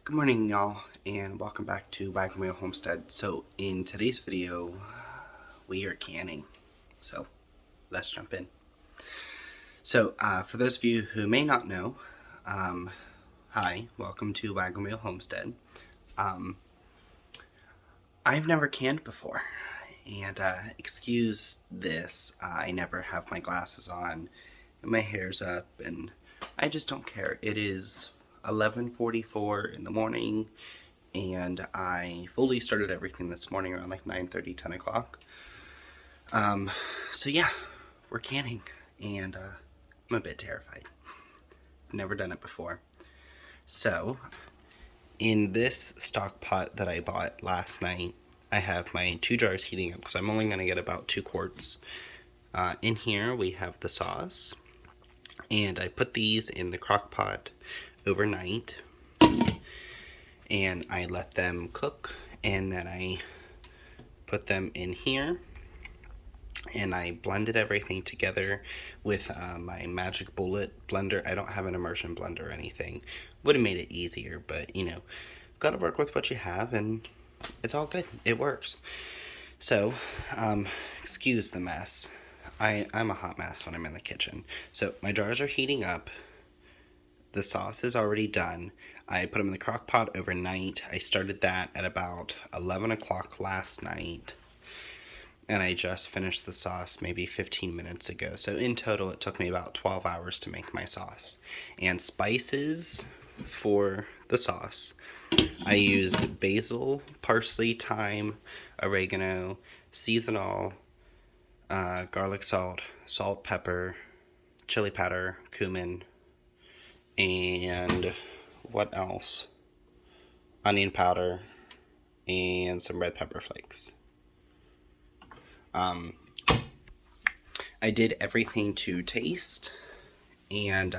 Good morning, y'all, and welcome back to Wagon Homestead. So in today's video, we are canning. So let's jump in. So for those of you who may not know, hi, welcome to Wagon Homestead. I've never canned before, and excuse this, I never have my glasses on, and my hair's up, and I just don't care. It is 11:44 in the morning, and I fully started everything this morning around like 9:30, 10 o'clock. So yeah, we're canning, and I'm a bit terrified. I've never done it before. So, in this stock pot that I bought last night, I have my 2 jars heating up because I'm only going to get about 2 quarts. In here we have the sauce, and I put these in the crock pot overnight, and I let them cook, and then I put them in here, and I blended everything together with my Magic Bullet blender. I don't have an immersion blender or anything. Would have made it easier, but you know, gotta work with what you have, and it's all good. It works. So, excuse the mess. I'm a hot mess when I'm in the kitchen. So my jars are heating up. The sauce is already done. I put them in the crock pot overnight. I started that at about 11 o'clock last night, and I just finished the sauce maybe 15 minutes ago. So in total, it took me about 12 hours to make my sauce. And spices for the sauce, I used basil, parsley, thyme, oregano, seasonal, garlic salt, salt, pepper, chili powder, cumin, and what else? Onion powder and some red pepper flakes. I did everything to taste, and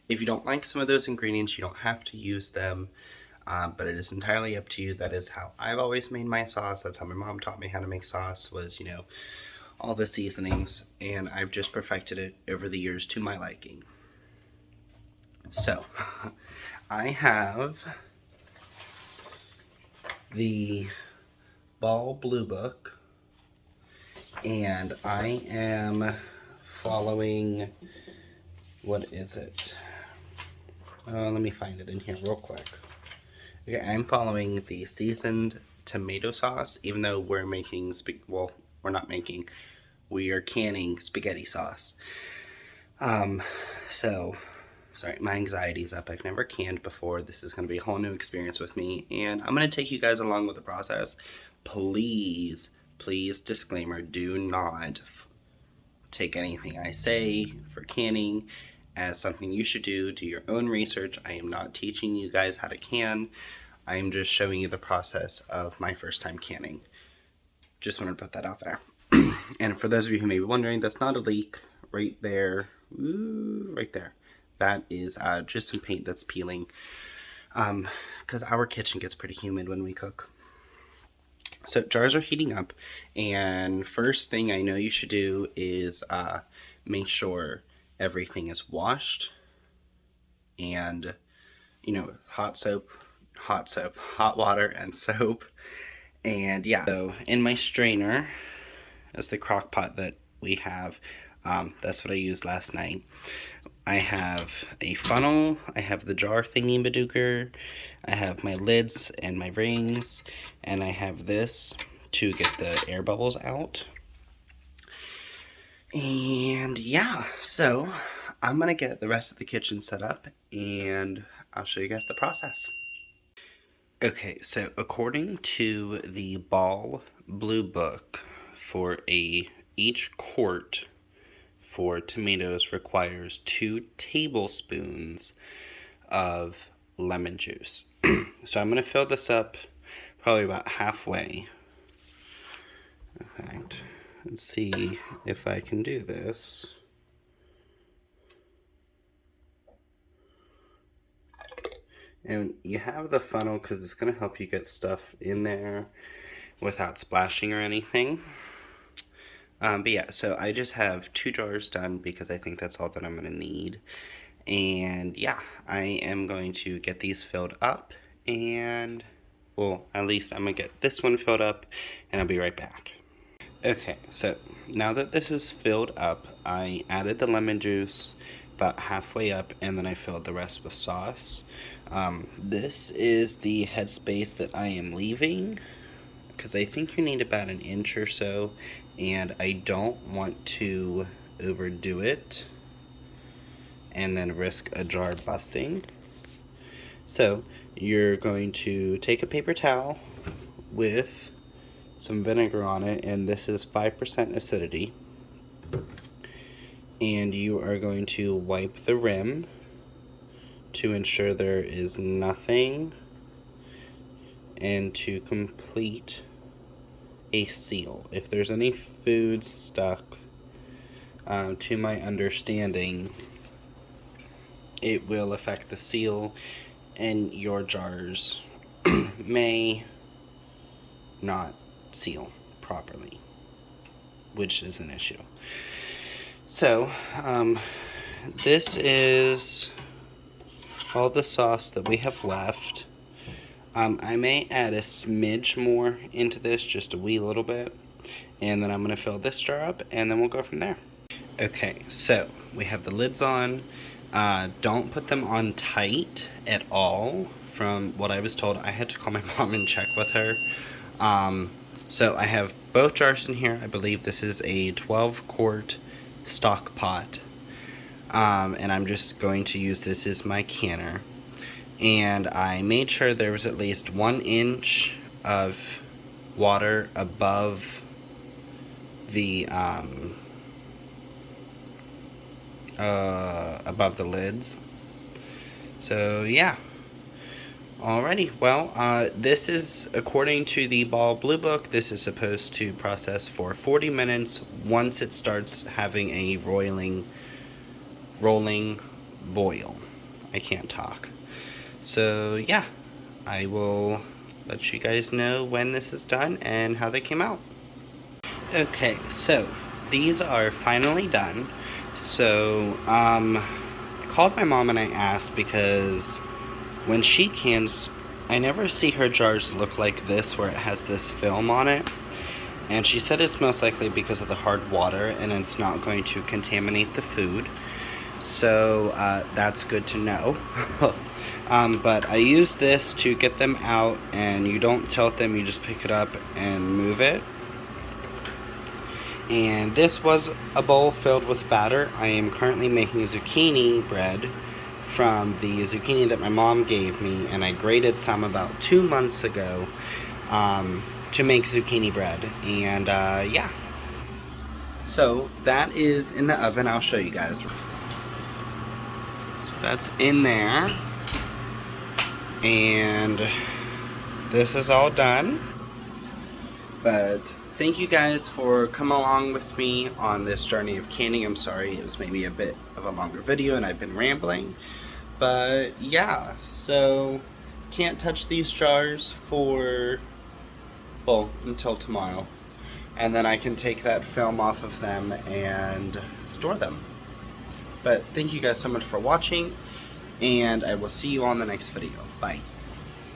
if you don't like some of those ingredients, you don't have to use them, but it is entirely up to you. That is how I've always made my sauce. That's how my mom taught me how to make sauce, was, you know, all the seasonings, and I've just perfected it over the years to my liking. So, I have the Ball Blue Book, and I am following, what is it? Let me find it in here real quick. Okay, I'm following the seasoned tomato sauce, even though we're making, we are canning spaghetti sauce. Sorry, my anxiety's up. I've never canned before. This is going to be a whole new experience with me, and I'm going to take you guys along with the process. Please, disclaimer, do not take anything I say for canning as something you should do. Do your own research. I am not teaching you guys how to can. I am just showing you the process of my first time canning. Just wanted to put that out there. And for those of you who may be wondering, that's not a leak right there. Ooh, right there. That is just some paint that's peeling, because our kitchen gets pretty humid when we cook. So jars are heating up, and first thing I know you should do is make sure everything is washed, and, you know, hot water and soap. And yeah, so in my strainer, that's the crock pot that we have. That's what I used last night. I have a funnel, I have the jar thingy-madooker, I have my lids and my rings, and I have this to get the air bubbles out. And yeah, so I'm gonna get the rest of the kitchen set up, and I'll show you guys the process. Okay, so according to the Ball Blue Book, for each quart for tomatoes requires 2 tablespoons of lemon juice. So I'm going to fill this up probably about halfway. In fact, let's see if I can do this. And you have the funnel because it's going to help you get stuff in there without splashing or anything. But yeah, so I just have 2 jars done because I think that's all that I'm going to need. And yeah, I am going to get these filled up And, well, at least I'm going to get this one filled up, and I'll be right back. Okay, so now that this is filled up, I added the lemon juice about halfway up, and then I filled the rest with sauce. This is the Headspace that I am leaving, because I think you need about an inch or so, and I don't want to overdo it and then risk a jar busting. So you're going to take a paper towel with some vinegar on it, and this is 5% acidity, and you are going to wipe the rim to ensure there is nothing and to complete a seal. If there's any food stuck, to my understanding, it will affect the seal, and your jars may not seal properly, which is an issue. So, this is all the sauce that we have left. I may add a smidge more into this, just a wee little bit, and then I'm going to fill this jar up, and then we'll go from there. Okay, so we have the lids on. Don't put them on tight at all. From what I was told, I had to call my mom and check with her. So I have both jars in here. I believe this is a 12-quart stock pot. And I'm just going to use this as my canner. And I made sure there was at least 1 inch of water above the lids. So yeah. Alrighty, well, this is, according to the Ball Blue Book, this is supposed to process for 40 minutes once it starts having a rolling boil. I can't talk. So, yeah, I will let you guys know when this is done and how they came out. Okay, so these are finally done. So, I called my mom and I asked because when she cans, I never see her jars look like this where it has this film on it. And she said it's most likely because of the hard water and it's not going to contaminate the food. So that's good to know. But I use this to get them out, and you don't tilt them, you just pick it up and move it. And this was a bowl filled with batter. I am currently making zucchini bread from the zucchini that my mom gave me, and I grated some about 2 months ago to make zucchini bread. And yeah, so that is in the oven. I'll show you guys. So that's in there, and this is all done. But thank you guys for coming along with me on this journey of canning. I'm sorry it was maybe a bit of a longer video and I've been rambling. But yeah, so can't touch these jars for, well, until tomorrow. And then I can take that film off of them and store them. But thank you guys so much for watching, and I will see you on the next video. Bye.